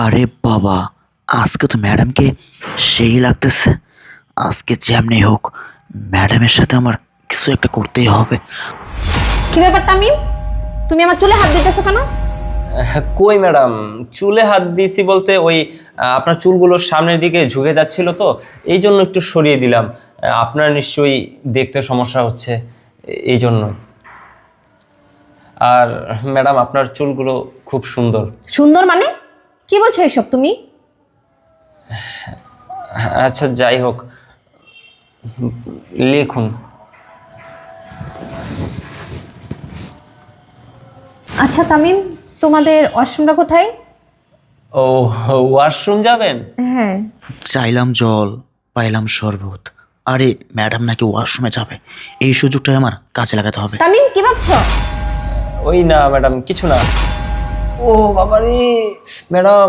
আরে বাবা, আজকে তো ম্যাডামকে সেই লাগতেছে। আজকে যেমনি হোক ম্যাডামের সাথে আমার কিছু একটা করতেই হবে। কি ব্যাপার তামিম, তুমি আমার চুলে হাত দিতেছো কেন? কই ম্যাডাম, চুলে হাত দিয়েছি বলতে ওই আপনার চুলগুলো সামনের দিকে ঝুঁকে যাচ্ছিল তো এই জন্য একটু সরিয়ে দিলাম। আপনার নিশ্চয়ই দেখতে সমস্যা হচ্ছে এই জন্য। আর ম্যাডাম আপনার চুলগুলো খুব সুন্দর। সুন্দর মানে কি বলছো এসব তুমি? আচ্ছা যাই হোক, লিখুন। আচ্ছা তামিম, তোমাদের ওয়াশরুমটা কোথায়? ও, ওয়াশরুম যাবেন? হ্যাঁ। চাইলাম জল, পাইলাম শরবত। আরে ম্যাডাম নাকি ওয়াশরুমে যাবে, এই সুযোগটাই আমার কাজে লাগাতে হবে। তামিম কি ভাবছো? ওই না ম্যাডাম, কিছু না। ও বাবারে ম্যাডাম,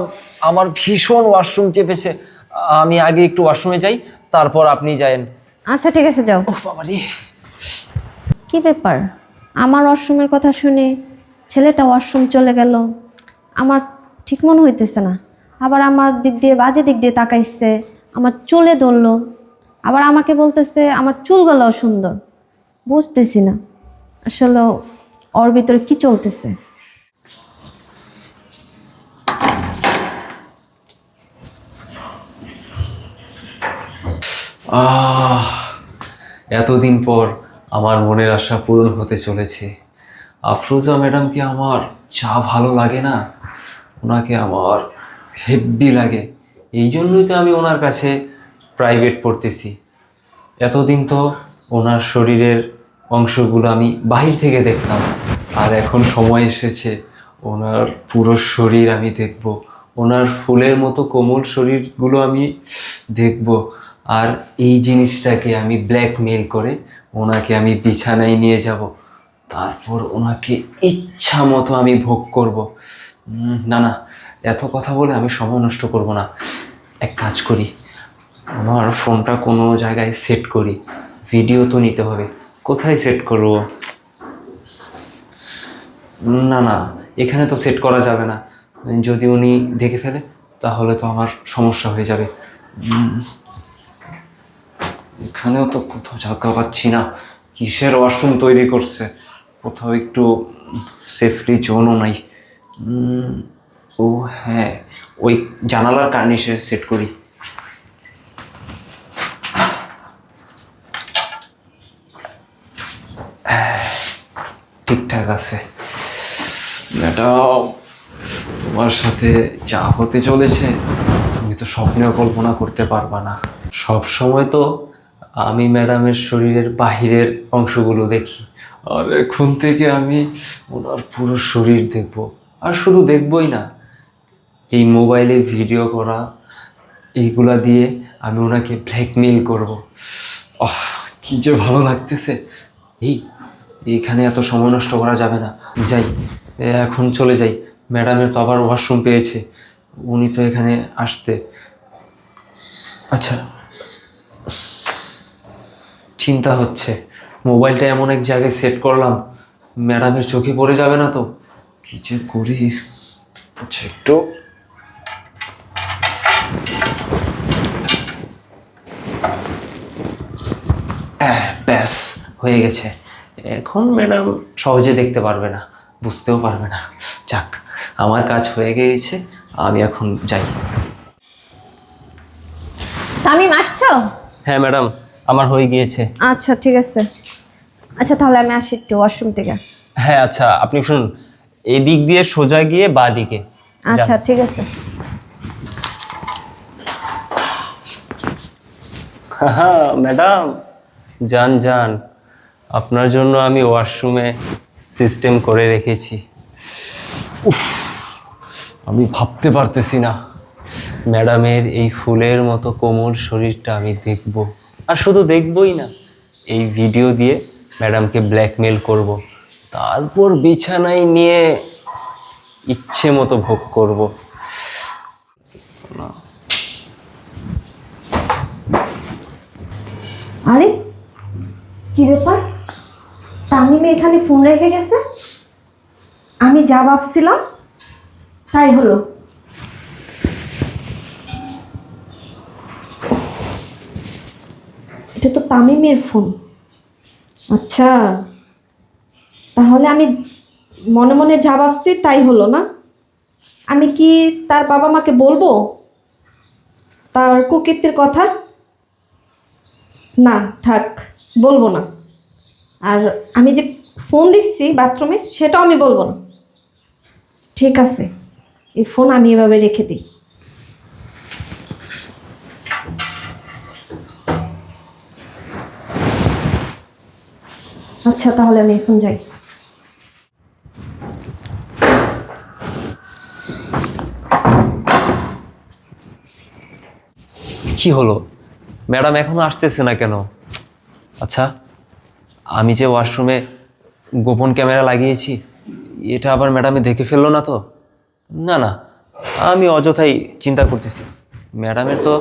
আমার ভীষণ ওয়াশরুম চেপেছে। আমি আগে একটু ওয়াশরুমে যাই, তারপর আপনি যায়েন। আচ্ছা ঠিক আছে, যাও। ও বাবারে, কি ব্যাপার, আমার ওয়াশরুমের কথা শুনে ছেলেটা ওয়াশরুম চলে গেল। আমার ঠিক মনে হইতেছে না। আবার আমার দিক দিয়ে বাজে দিক দিয়ে তাকাইছে, আমার চুলে ধরলো, আবার আমাকে বলতেছে আমার চুলগুলোও সুন্দর। বুঝতেছি না আসলে ওর ভিতরে কি চলতেছে। আহ, এতদিন পর আমার মনের আশা পূরণ হতে চলেছে। আফরোজা ম্যাডামকে আমার যা ভালো লাগে না, ওনাকে আমার হেব্বি লাগে। এই জন্যই তো আমি ওনার কাছে প্রাইভেট পড়তেছি। এতদিন তো ওনার শরীরের অংশগুলো আমি বাহির থেকে দেখতাম, আর এখন সময় এসেছে ওনার পুরো শরীর আমি দেখব। ওনার ফুলের মতো কোমল শরীরগুলো আমি দেখব। আর এই জিনিসটাকে আমি ব্ল্যাকমেল করে ওনাকে আমি বিছানায় নিয়ে যাব, তারপর ওনাকে ইচ্ছা মতো আমি ভোগ করব। না না, এত কথা বলে আমি সময় নষ্ট করব না। এক কাজ করি, আমার ফোনটা কোনো জায়গায় সেট করি। ভিডিও তো নিতে হবে, কোথায় সেট করব? না না, এখানে তো সেট করা যাবে না। যদি উনি দেখে ফেলে তাহলে তো আমার সমস্যা হয়ে যাবে। এখানেও তো কোথাও জায়গা পাচ্ছি না। কিসের ওয়াশরুম তৈরি করছে, কোথাও একটু সেফটি জোনও নাই। ও হ্যাঁ, ওই জানালার কার্নিশে সেট করি। ঠিকঠাক আছে। ম্যাডাম, তোমার সাথে যা হতে চলেছে তুমি তো স্বপ্নেও কল্পনা করতে পারবা না। সব সময় তো আমি ম্যাডামের শরীরের বাহিরের অংশগুলো দেখি, আর এখন থেকে আমি ওনার পুরো শরীর দেখব। আর শুধু দেখবই না, এই মোবাইলে ভিডিও করা এইগুলা দিয়ে আমি ওনাকে ব্ল্যাকমেইল করব। আহ, কি যে ভালো লাগতেছে। এইখানে এত সময় নষ্ট করা যাবে না। যাই, এখন চলে যাই। ম্যাডামের তো আবার ওয়াশরুম পেয়েছে, উনি তো এখানে আসতে। আচ্ছা, চিন্তা হচ্ছে মোবাইলটা এমন এক জায়গায় সেট করলাম, ম্যাডামের চোখে পড়ে যাবে না তো? কি যে করি। আচ্ছা, একটু ব্যাস হয়ে গেছে। এখন ম্যাডাম সহজে দেখতে পারবে না, বুঝতেও পারবে না। যাক, আমার কাজ হয়ে গিয়েছে, আমি এখন যাই। তামিম আসছো? হ্যাঁ ম্যাডাম, আমার হয়ে গিয়েছে। আচ্ছা ঠিক আছে। আচ্ছা তাহলে আমি আসি একটু ওয়াশরুম থেকে। হ্যাঁ আচ্ছা, আপনি শুনুন, এদিক দিয়ে সোজা গিয়ে বাঁ দিকে। আচ্ছা ঠিক আছে। ম্যাডাম, যান যান, আপনার জন্য আমি ওয়াশরুমে সিস্টেম করে রেখেছি। উফ, আমি ভাবতে পারতেছি না ম্যাডামের এই ফুলের মতো কোমল শরীরটা আমি দেখব। আর শুধু দেখবই না, এই ভিডিও দিয়ে ম্যাডামকে ব্ল্যাকমেল করব, তারপর বিছানায় নিয়ে ইচ্ছে মতো ভোগ করব। আরে কি ব্যাপার, তামিম এখানে ফোন রেখে গেছে? আমি যা ভাবছিলাম তাই হলো। এটা তো তামিমের ফোন। আচ্ছা, তাহলে আমি মনে মনে যা ভাবছি তাই হলো না? আমি কি তার বাবা মাকে বলবো তার কুকীর্তির কথা? না, থাক, বলবো না। আর আমি যে ফোন দিচ্ছি বাথরুমে সেটাও আমি বলবো না। ঠিক আছে, এই ফোন আমি এভাবে রেখে দিই। আচ্ছা, তাহলে আমি এখন যাই। কি হলো ম্যাডাম এখনো আসতেছে না কেন? আচ্ছা, আমি যে ওয়াশরুমে গোপন ক্যামেরা লাগিয়েছি এটা আবার ম্যাডামে দেখে ফেললো না তো? না না, আমি অযথাই চিন্তা করতেছি। ম্যাডামের তো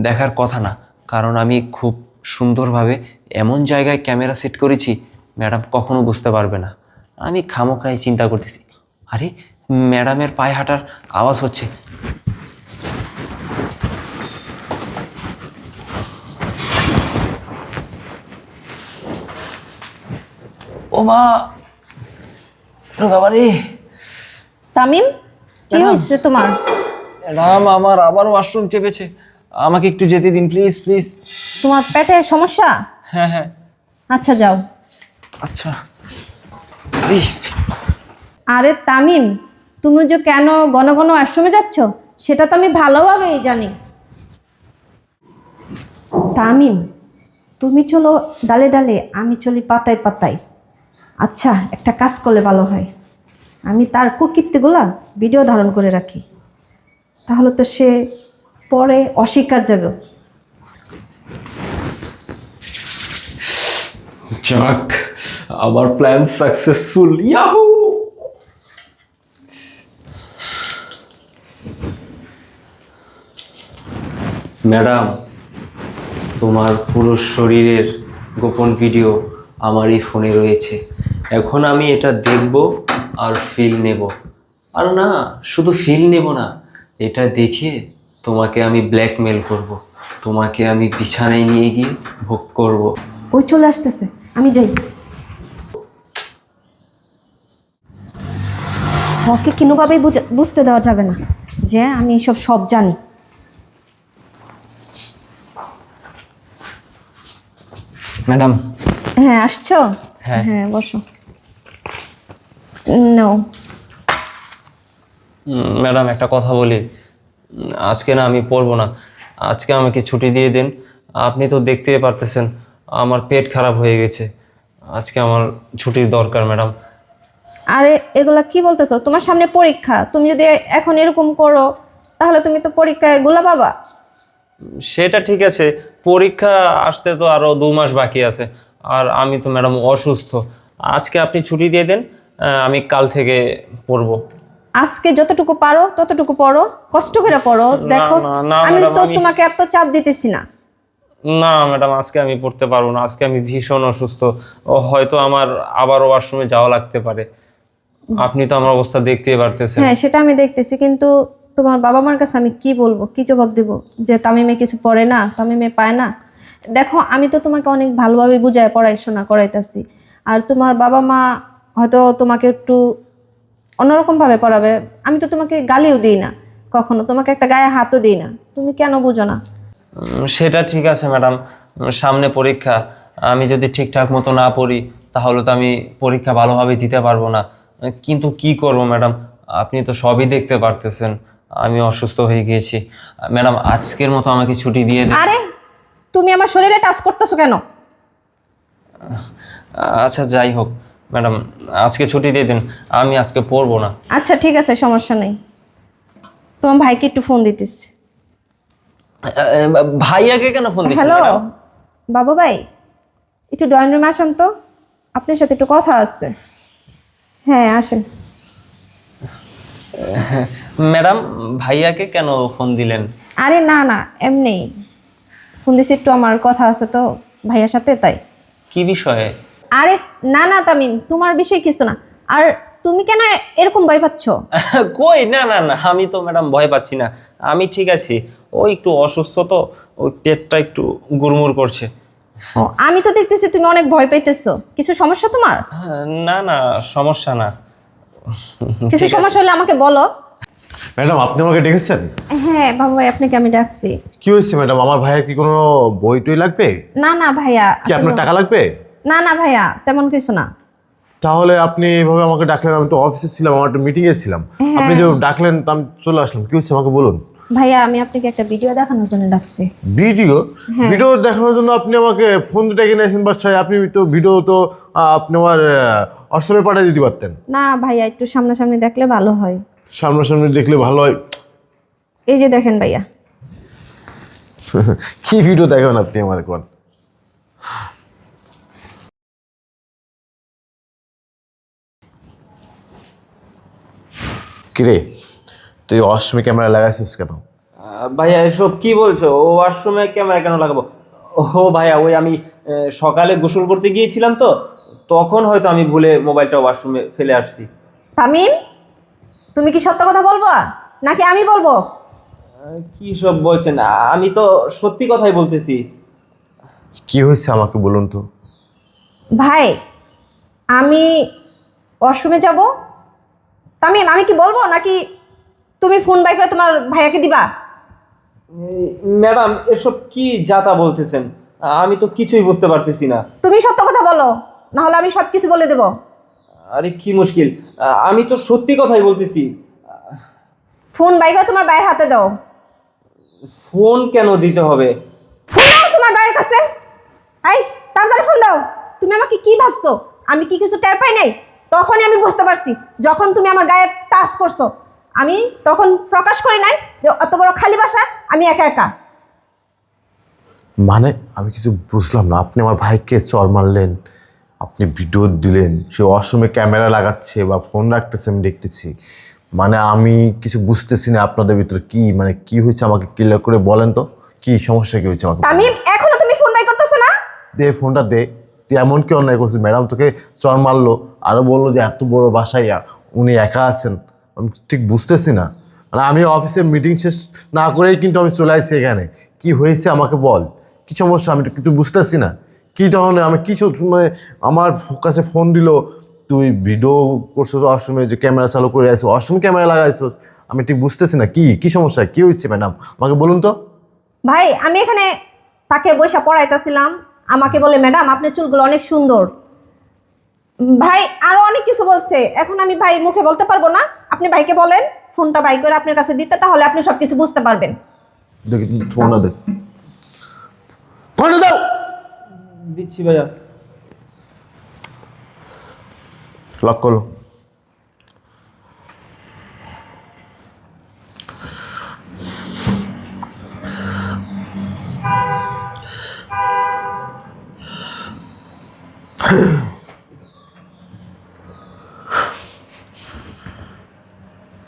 দেখার কথা না, কারণ আমি খুব সুন্দরভাবে এমন জায়গায় ক্যামেরা সেট করেছি ম্যাডাম কখনো বুঝতে পারবে না। আমি খামোখায় চিন্তা করতেছি। আরে, ম্যাডামের পায়ে হাঁটার আওয়াজ হচ্ছে। ও মা, বাবা রে! তামিম, কি হয়েছে তোমার? ম্যাডাম আমার আবার ওয়াশরুম চেপেছে, আমাকে একটু যেতে দিন প্লিজ প্লিজ। তোমার পেটে সমস্যা? হ্যাঁ হ্যাঁ। আচ্ছা, যাও। আচ্ছা। আরে তামিম, তুমি যে কেন ঘন ঘন আশ্রমে যাচ্ছ সেটা তো আমি ভালোভাবেই জানি। তামিম, তুমি চলো ডালে ডালে, আমি চলি পাতায় পাতায়। আচ্ছা, একটা কাজ করলে ভালো হয়, আমি তার কুকীর্তিগুলা ভিডিও ধারণ করে রাখি, তাহলে তো সে পরে অস্বীকার যাবে। যাক, আমার প্ল্যান সাকসেসফুল। ইয়াহু! ম্যাডাম, তোমার পুরো শরীরের গোপন ভিডিও আমার এই ফোনে রয়েছে। এখন আমি এটা দেখব আর ফিল নেব। আর না, শুধু ফিল নেব না, এটা দেখে তোমাকে আমি ব্ল্যাকমেল করব, তোমাকে আমি বিছানায় নিয়ে গিয়ে ভোগ করব। ওই চলে আসতেছে, আমি যাই। ওকে কোনোভাবেই বুঝতে দেওয়া যাবে না যে আমি এসব সব জানি। ম্যাডাম। হ্যাঁ, আসছো? হ্যাঁ। হ্যাঁ, বসো। নো। ম্যাডাম একটা কথা বলি, আজকে না আমি পড়বো না, আজকে আমাকে ছুটি দিয়ে দিন। আপনি তো দেখতেই পারতেছেন আমার পেট খারাপ হয়ে গেছে, আজকে আমার ছুটির দরকার ম্যাডাম। আরে, এগুলা কি বলতেছো? তোমার সামনে পরীক্ষা, তুমি যদি এখন এরকম করো তাহলে তুমি তো পরীক্ষায় গোলা পাবা। সেটা ঠিক আছে, পরীক্ষা আসতে তো আরও 2 মাস বাকি আছে, আর আমি তো ম্যাডাম অসুস্থ। আজকে আপনি ছুটি দিয়ে দেন, আমি কাল থেকে পড়বো। আজকে যতটুকু পারো ততটুকু পড়ো, কষ্ট করে পড়ো। দেখো, না, আমি ম্যাডাম, তো তোমাকে এত চাপ দিতেছি না। না ম্যাডাম, আজকে আমি পড়তে পারবো না, আজকে আমি ভীষণ অসুস্থ। হয়তো আমার আবার ওয়াশরুমে যাওয়া লাগতে পারে। আপনি তো আমার অবস্থা দেখতেই পারতেছেন। হ্যাঁ, সেটা আমি দেখতেছি, কিন্তু তোমার বাবা মার কাছে আমি কি বলবো, কি জবাব দেবো যে তামিমে কিছু পড়ে না, তামিমে পায় না? দেখো, আমি তো তোমাকে অনেক ভালোভাবে বুঝায় পড়াশোনা করাইতেছি, আর তোমার বাবা মা হয়তো তোমাকে একটু অন্যরকমভাবে পড়াবে। আমি তো তোমাকে গালিও দিই না কখনো, তোমাকে একটা গায়ে হাতও দিই না, তুমি কেন বুঝো না? সেটা ঠিক আছে ম্যাডাম, সামনে পরীক্ষা, আমি যদি ঠিকঠাক মতো না পড়ি তাহলে তো আমি পরীক্ষা ভালোভাবে দিতে পারবো না। কিন্তু কি করব ম্যাডাম, আপনি তো সবই দেখতে পারতেছেন আমি অসুস্থ হয়ে গিয়েছি। ম্যাডাম, আজকের মতো আমাকে ছুটি দিয়ে দিন। আরে, তুমি আমার শরীরে টাচ করতেছো কেন? আচ্ছা, যাই হোক ম্যাডাম, আজকে ছুটি দিয়ে দিন, আমি আজকে পড়বো না। আচ্ছা, ঠিক আছে, সমস্যা নেই। তোমার ভাইকে একটু ফোন দিতেছি। ভাইয়াকে কেন ফোন দিচ্ছেন হ্যালো ম্যাডাম? বাবু ভাই, একটু ড্রয়িং রুমে আসেন তো, আপনার সাথে একটু কথা আছে। হ্যাঁ, আসেন। ম্যাডাম, ভাইয়াকে কেন ফোন দিলেন? আরে না না, এমনি ফোন দিছি, একটু আমার কথা আছে তো ভাইয়ার সাথে, তাই। কি বিষয়ে? আরে না না তামিম, তোমার বিষয় কিছু না। আর তুমি কেন এরকম ভয় পাচ্ছ? কই, না না না, আমি তো ম্যাডাম ভয় পাচ্ছি না, আমি ঠিক আছি। ওই একটু অসুস্থ তো, ওই পেটটা একটু গুড়মুড় করছে। ও, আমি তো দেখতেছি তুমি অনেক ভয় পাইতেছো। কিছু সমস্যা তোমার? না না, সমস্যা না। কিছু সমস্যা হলে আমাকে বলো। ম্যাডাম আপনি আমাকে ডেকেছেন? হ্যাঁ বাবু ভাই, আপনাকে আমি ডাকছি। কি হয়েছে ম্যাডাম? আমার ভাইয়ের কি কোনো বই টই লাগবে? না না ভাইয়া। কি আপনার টাকা লাগবে? না না ভাইয়া, তেমন কিছু না। তাহলে আপনি এইভাবে আমাকে ডাকলেন, আমি তো অফিসে ছিলাম, আমার একটা মিটিংয়ে ছিলাম। আপনি যে ডাকলেন তা আমি চলে আসলাম। কি হয়েছে আমাকে বলুন। ভাইয়া আমি আপনাকে একটা ভিডিও দেখানোর জন্য ডাকছি। ভিডিও? ভিডিও দেখানোর জন্য আপনি আমাকে ফোন ডেকে নিয়েছেন বাসায়? আপনি তো ভিডিও তো আপনি আমার হোয়াটসঅ্যাপে পাঠিয়ে দিতে পারতেন। না ভাইয়া, একটু সামনাসামনি দেখলে ভালো হয়। সামনাসামনি দেখলে ভালো হয়? এই যে দেখেন ভাইয়া। কি ভিডিও দেখাবেন আপনি আমার কোন? কিরে তুই অসমে ক্যামেরা লাগাইছিস কেন? ভাইয়া এসব কি বলছো? ও ওয়াশরুমে ক্যামেরা কেন লাগাবো? ও ভাইয়া, ওই আমি সকালে গোসল করতে গিয়েছিলাম তো, তখন হয়তো আমি ভুলে মোবাইলটা ওয়াশরুমে ফেলে আসছি। তামিম, তুমি কি সত্য কথা বলবো নাকি আমি বলবো? কি সব বলছেন? আমি তো সত্যি কথাই বলতেছি। কি হয়েছে আমাকে বলুন তো। ভাই আমি ওয়াশরুমে যাব। তামিম, আমি কি বলবো নাকি তুমি ফোন বাই করে তোমার ভাইয়াকে দিবা? ম্যাডাম এসব কি যাতা বলতেছেন? আমি তো কিছুই বুঝতে পারতেছি না। তুমি সত্য কথা বলো, না হলে আমি সব কিছু বলে দেবো। আরে কি মুশকিল, আমি তো সত্যি কথাই বলতেছি। ফোন বাই করে তোমার ভাইয়ের হাতে দাও। ফোন কেন দিতে হবে? ফোন দাও তোমার ভাইয়ের কাছে। এই তাড়াতাড়ি ফোন দাও। তুমি আমাকে কি ভাবছো? আমি কি কিছু টের পাই নাই? তখনই আমি বুঝতে পারছি, যখন তুমি আমার গায়ে টাচ করছো। আমি তখন প্রকাশ করি নাই যে অত বড় খালি বাসা আমি একা একা। মানে আমি কিছু বুঝলাম না। আপনি আমার ভাইকে চর মারলেন, আপনি ভিডিও দিলেন, সে অসময়ে ক্যামেরা লাগাচ্ছে বা ফোন রাখতেছে, আমি দেখতেছি। মানে আমি কিছু বুঝতেছি না আপনাদের ভিতরে কি মানে কি হয়েছে, আমাকে ক্লিয়ার করে বলেন তো কি সমস্যা কি হয়েছে আমাকে। তামিম, এখনো তুমি ফোন বাই করতেছো না? দে ফোনটা দে। তুই এমন কি অন্যায় করছিস? ম্যাডাম তোকে চর মারলো, আরও বললো যে এত বড় বাসায় উনি একা আছেন। আমি ঠিক বুঝতেছি না। মানে আমি অফিসের মিটিং শেষ না করেই কিন্তু আমি চলে আসছি এখানে। কি হয়েছে আমাকে বল, কি সমস্যা? আমি তো কিছু বুঝতেছি না। কী ধরনের আমি কি মানে আমার কাছে ফোন দিল, তুই ভিডিও করছিস অসময়ে, যে ক্যামেরা চালু করে আসছিস, অসময়ে ক্যামেরা লাগাইছিস। আমি ঠিক বুঝতেছি না কি কি সমস্যা, কি হয়েছে ম্যাডাম আমাকে বলুন তো। ভাই আমি এখানে তাকে বৈশা পড়াইতেছিলাম, আমাকে বলে ম্যাডাম আপনার চুলগুলো অনেক সুন্দর। ভাই আরো অনেক কিছু বলছে, এখন আমি ভাই মুখে বলতে পারবো না। আপনি ভাইকে বলেন ফোনটা বাই করে আপনার কাছে দিতে, তাহলে আপনি সবকিছু বুঝতে পারবেন। দেখি ফোনটা দে, ফোনটা দাও। দিচ্ছি ভাইয়া। লক করো।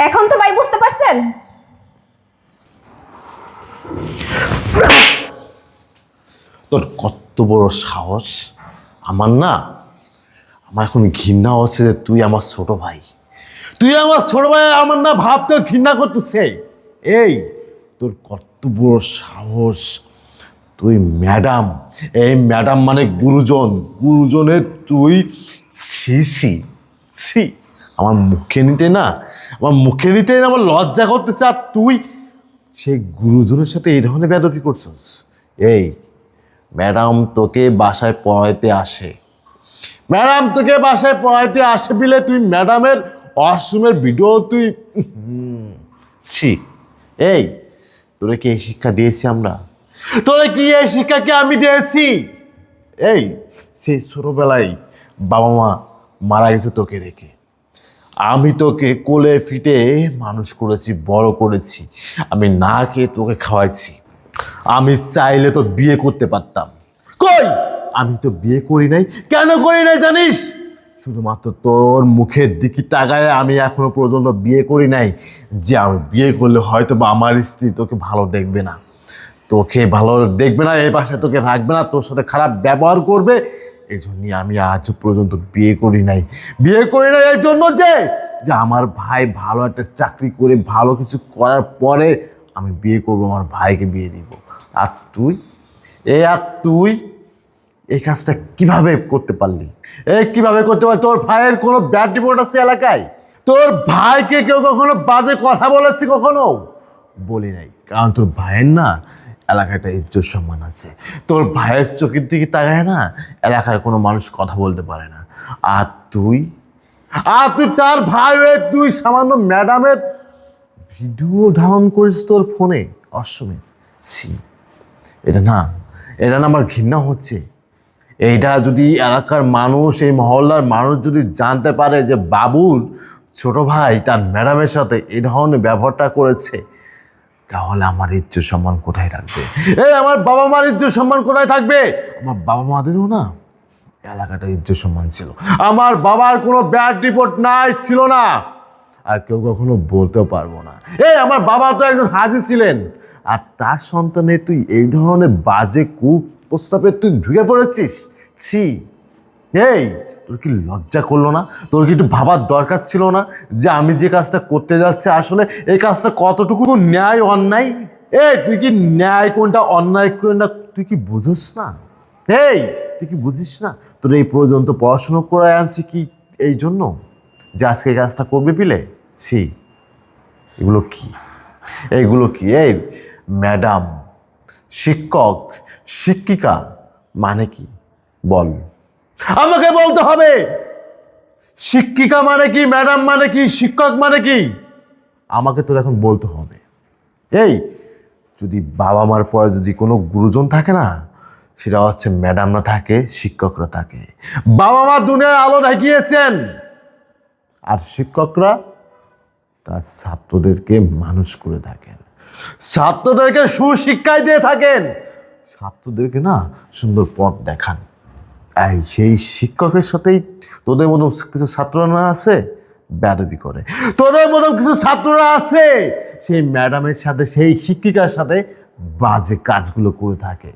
এখন তো ভাই বুঝতে পারছেন? তোর কত বড় সাহস! আমার এখন ঘৃণা হচ্ছে যে তুই আমার ছোট ভাই, আমার না ভাবতে ঘৃণা করতেছে। এই তোর কত বড় সাহস! তুই ম্যাডাম, এই ম্যাডাম মানে গুরুজনের তুই ছি ছি ছি! আমার মুখে নিতে না আমার লজ্জা করতেছে। আর তুই সেই গুরুজনের সাথে এই ধরনের বেয়াদবি করছিস। এই ম্যাডাম তোকে বাসায় পড়াইতে আসে, বিলে তুই ম্যাডামের ওয়াশরুমের ভিডিও তুই ছি! এই তোরে কি এই শিক্ষা দিয়েছি আমরা? তোরে কি এই শিক্ষা কি আমি দিয়েছি? এই সেই ছোটবেলায় বাবা মা মারা গেছে তোকে রেখে, আমি তোকে কোলে ফিটে মানুষ করেছি, বড় করেছি। আমি না খেয়ে তোকে খাওয়াইছি। আমি চাইলে তো বিয়ে করতে পারতাম, কই আমি তো বিয়ে করি নাই। কেন করি নাই জানিস? শুধুমাত্র তোর মুখের দিকে তাকায় আমি এখনো পর্যন্ত বিয়ে করি নাই, যে আমি বিয়ে করলে হয়তো বা আমার স্ত্রী তোকে ভালো দেখবে না, এই বাসায় তোকে রাখবে না, তোর সাথে খারাপ ব্যবহার করবে। এই জন্যই আমি আজও পর্যন্ত বিয়ে করি নাই এই জন্য যে আমার ভাই ভালো একটা চাকরি করে ভালো কিছু করার পরে আমি বিয়ে করবো, আমার ভাইকে বিয়ে দিব। আর তুই এই কাজটা কিভাবে করতে পারলি? কিভাবে করতে পারলি? তোর ভাইয়ের কোনো ব্যাড রিপোর্ট আছে এলাকায়? তোর ভাইকে কেউ কখনো বাজে কথা বলেছে কখনো? বলি নাই, কারণ তোর ভাইয়ের না এলাকায় একটা ইজ্জত সম্মান আছে। তোর ভাইয়ের চোখের দিকে তাকায় না এলাকার কোনো মানুষ কথা বলতে পারে না। আর তুই তার ভাই হয়ে তুই সামান্য ম্যাডামের ভিডিও ডাউন করিস তোর ফোনে অসমে। ছি, এটা না আমার ঘৃণা হচ্ছে। এইটা যদি এলাকার মানুষ, এই মহল্লার মানুষ যদি জানতে পারে যে বাবুর ছোট ভাই তার ম্যাডামের সাথে এই ধরনের ব্যবহারটা করেছে, তাহলে আমার ইজ্জত সম্মান কোথায় থাকবে? আমার বাবা মার ইজ্জত সম্মান কোথায় থাকবে? আমার বাবা মাদেরও না এলাকাটা ইজ্জত সম্মান ছিল। আমার বাবার কোনো ব্যাড রিপোর্ট ছিল না, আর কেউ কখনো বলতেও পারবো না। আমার বাবা তো একজন হাজি ছিলেন, আর তার সন্তানে তুই এই ধরনের বাজে কুপ্রস্তাবে তুই ঢুকে পড়েছিস। ছি, তোর কি লজ্জা করলো না? তোর কি একটু ভাবার দরকার ছিল না যে আমি যে কাজটা করতে যাচ্ছি আসলে এই কাজটা কতটুকু ন্যায় অন্যায়? তুই কি ন্যায় কোনটা অন্যায় কোনটা তুই কি বুঝিস না? তুই কি বুঝিস না? তোর এই পর্যন্ত পড়াশুনো করে আনছি কি এই জন্য যে আজকে এই কাজটা করবে পিলে? ছি, এগুলো কি? এই ম্যাডাম, শিক্ষক, শিক্ষিকা মানে কি বল? আমাকে বলতে হবে। শিক্ষিকা মানে কি, ম্যাডাম মানে কি, শিক্ষক মানে কি? আমাকে তোর এখন বলতে হবে। যদি বাবা মার পরে যদি কোনো গুরুজন থাকে না, সেটা হচ্ছে ম্যাডামরা থাকে, শিক্ষকরা থাকে। বাবা মা দুনিয়ার আলো দেখিয়েছেন, আর শিক্ষকরা তার ছাত্রদেরকে মানুষ করে থাকেন, ছাত্রদেরকে সুশিক্ষায় দিয়ে থাকেন, ছাত্রদেরকে না সুন্দর পথ দেখান। সেই শিক্ষকের সাথেই তোদের মতো কিছু ছাত্ররা আছে বেয়াদবি করে। তোদের মতো কিছু ছাত্ররা আছে সেই ম্যাডামের সাথে, সেই শিক্ষিকার সাথে বাজে কাজগুলো করে থাকে।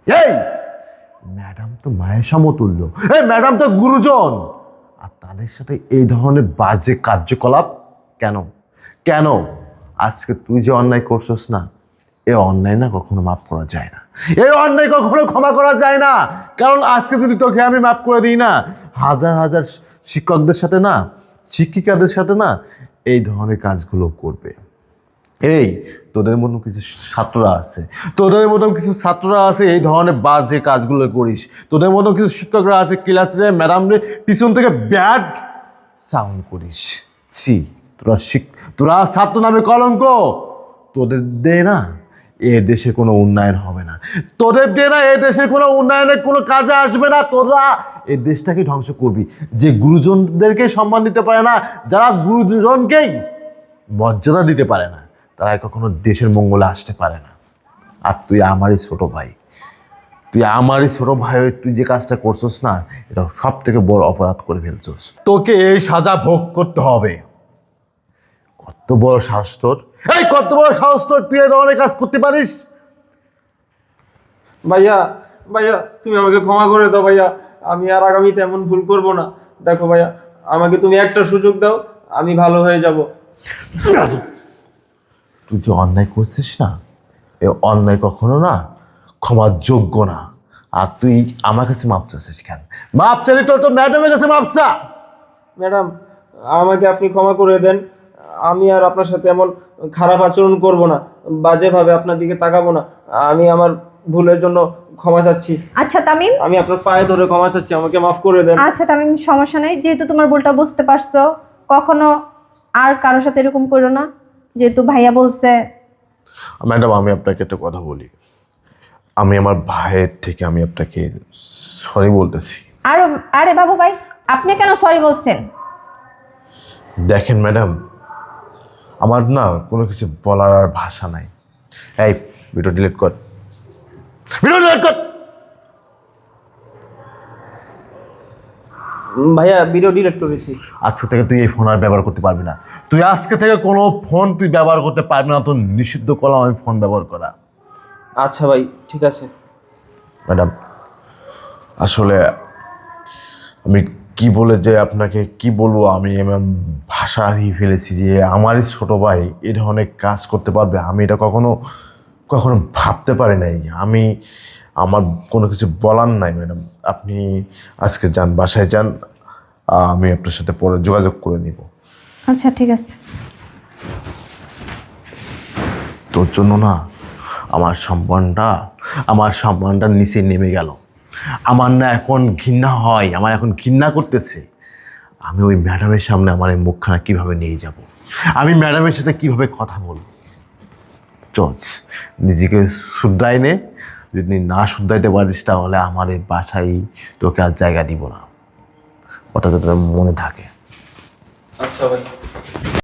ম্যাডাম তো মায়ের সমতুল্য, ম্যাডাম তো গুরুজন, আর তাদের সাথে এই ধরনের বাজে কার্যকলাপ কেন? আজকে তুই যে অন্যায় করছিস না, এই অন্যায় না কখনো মাফ করা যায় না, এই অন্যায় কখনো ক্ষমা করা যায় না। কারণ আজকে যদি তোকে আমি মাফ করে দিই না, হাজার হাজার শিক্ষকদের সাথে না, শিক্ষিকাদের সাথে না এই ধরনের কাজগুলো করবে। তোদের মতো কিছু ছাত্ররা আছে এই ধরনের বাজে কাজগুলো করিস। তোদের মতো কিছু শিক্ষকরা আছে ক্লাসে ম্যাডামরে পিছন থেকে ব্যাড সাউন্ড করিস। ছি, তোরা ছাত্র নামে কলঙ্ক। তোদের দে না এ দেশে কোনো উন্নয়ন হবে না, তোদের দিয়ে না এ দেশের কোনো উন্নয়নের কোনো কাজে আসবে না। তোরা এই দেশটাকে ধ্বংস করবি। যে গুরুজনদেরকে সম্মান দিতে পারে না, যারা গুরুজনকেই মর্যাদা দিতে পারে না, তারা কখনো দেশের মঙ্গলে আসতে পারে না। আর তুই আমারই ছোট ভাই হয়ে তুই যে কাজটা করছিস না, এটা সব থেকে বড় অপরাধ করে ফেলছিস। তোকে এই সাজা ভোগ করতে হবে। কত বড় সাহস তোর, তুই এই ধরনের কাজ করতে পারিস? ভাইয়া তুমি আমাকে ক্ষমা করে দাও ভাইয়া, আমি আর আগামীতে এমন ভুল করব না। দেখো ভাইয়া, আমাকে তুমি একটা সুযোগ দাও, আমি ভালো হয়ে যাব। তুই যে অন্যায় করছিস না, এ অন্যায় কখনো না ক্ষমার যোগ্য না। আর তুই আমার কাছে মাপ চাচ্ছিস কেন? মাপ চাইলে তো ম্যাডামের কাছে মাপ চা। ম্যাডাম, আমাকে আপনি ক্ষমা করে দেন। আমি আর আপনার সাথে এমন খারাপ আচরণ করব না, বাজেভাবে আপনার দিকে তাকাবো না। আমি আমার ভুলের জন্য ক্ষমা চাচ্ছি। আচ্ছা তামিম, আমি আপনার পায়ে ধরে ক্ষমা চাচ্ছি, আমাকে মাফ করে দেন। আচ্ছা তামিম, সমস্যা নেই। যেহেতু তোমার ভুলটা বুঝতে পারছো, কখনো আর কারোর সাথে এরকম করো না। যেহেতু ভাইয়া বলছে। ম্যাডাম, আমি আপনাকে একটা কথা বলি। আমি আমার ভাইয়ের থেকে আমি আপনাকে সরি বলতেছি। আরে বাবু ভাই, আপনি কেন সরি বলছেন? দেখেন ম্যাডাম, আমার না কোনো কিছু বলার আর ভাষা নাই। ভিডিও ডিলিট কর। ভাইয়া, ভিডিও ডিলিট করেছি। আজকে থেকে তুই এই ফোন আর ব্যবহার করতে পারবি না। তুই আজকে থেকে কোনো ফোন তুই ব্যবহার করতে পারবি না। তোর নিষিদ্ধ করলাম আমি ফোন ব্যবহার করা। আচ্ছা ভাই, ঠিক আছে। ম্যাডাম, আসলে আমি কি বলে যে আপনাকে কি বলবো, আমি এমন ভাষা হারিয়ে ফেলেছি যে আমারই ছোট ভাই এই ধরনের কাজ করতে পারবে, আমি এটা কখনো ভাবতে পারি নাই। আমার কোনো কিছু বলার নাই ম্যাডাম। আপনি আজকে যান, বাসায় যান, আমি আপনার সাথে পরে যোগাযোগ করে নিব। আচ্ছা ঠিক আছে। তোর জন্য না আমার সম্মানটা নিচে নেমে গেল। আমার না এখন ঘৃণা হয়, আমার এখন ঘৃণা করতেছে। আমি ওই ম্যাডামের সামনে আমার এই মুখখানা কীভাবে নিয়ে যাব, আমি ম্যাডামের সাথে কিভাবে কথা বলব। চল নিজেকে শুধরাই নে, যদি না শুধরাইতে পারিস তাহলে আমার এই বাসায় তোকে আর জায়গা দিব না, কথা যাতে মনে থাকে। আচ্ছা ভাই।